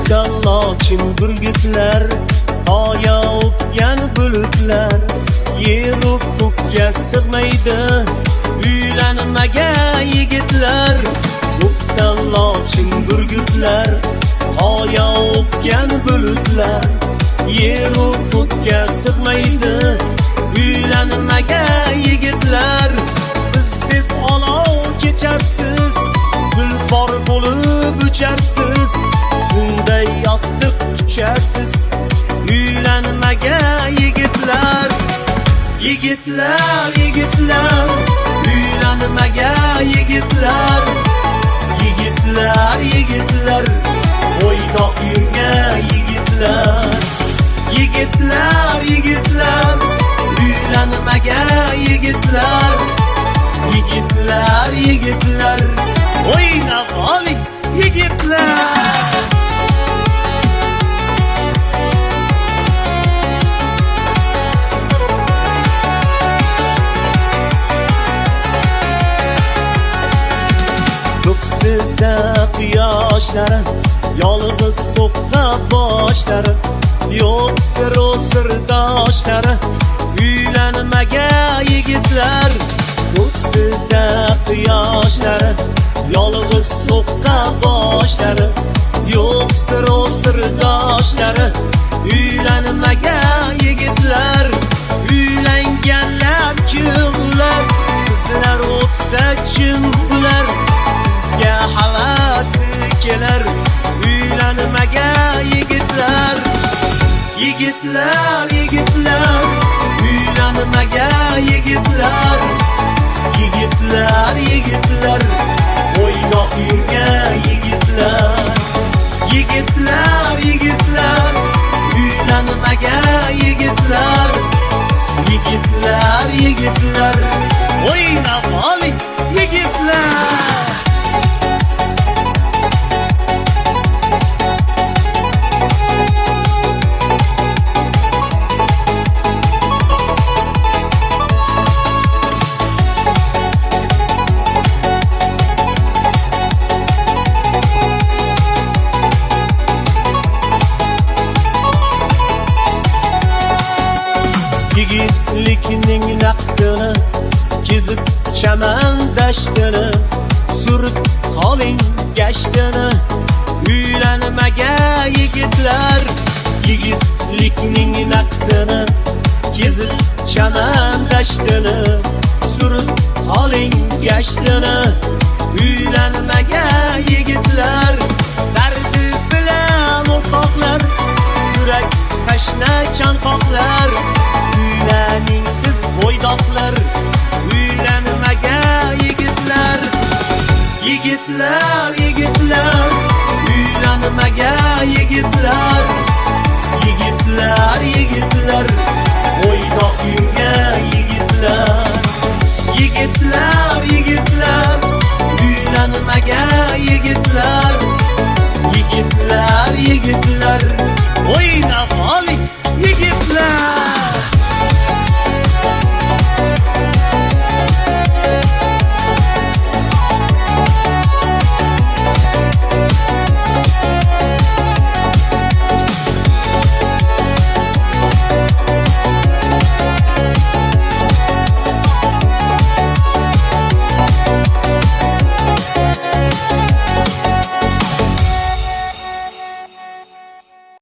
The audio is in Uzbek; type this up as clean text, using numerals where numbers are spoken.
Dallochim burgutlar, oya o'pgan bulutlar, yer u ko'kka sig'maydi, uylanmagan yigitlar. Dallochim burgutlar, oya o'pgan bulutlar, yer u ko'kka sig'maydi, uylanmagan yigitlar. Biz deb olov kecharsiz, gulbor bo'lib ucharsiz, tunday yostiq quchasiz, uylanmagan yigitlar. Yigitlar, yigitlar, uylanmagan yigitlar. Yigitlar, yigitlar, o'ynoq yurgan yigitlar. Yigitlar, yigitlar, uylanmagan yigitlar. Yigitlar, yigitlar, o'ynab oling yigitlar. Ko'ksida quyoshlari, yolg'iz so'qqa boshlari, yo'q siru sirdoshlari, uylanmagan yigitlar. Ko'ksida quyoshlari, yolg'iz so'qqa boshlari, yo'q siru sirdoshlari, uylanmagan yigitlar. Uylanganlar kim ular? Qizlar o'tsa jim ular, sizga havasi kelar, uylanmagan yigitlar. Yigitlar, yigitlar, uylanmagan yigitlar. Yigitlar, yigitlar, o'ynoq yurgan yigitlar. Yigitlar, yigitlar, uylanmagan yigitlar. Yigitlar, yigitlar, o'ynab oling yigitlar. Yigitlikning naqdini kezib chaman dashtini, surib qoling gashtini, uylanmagan yigitlar. Yigitlikning naqdini kezib chaman dashtini, surib qoling gashtini, uylanmagan yigitlar. Dardi bilan o'rtoqlar, yurak tashna chanqoqlar, uylaning siz bo'ydoqlar, uylanmagan yigitlar. Yigitlar, yigitlar,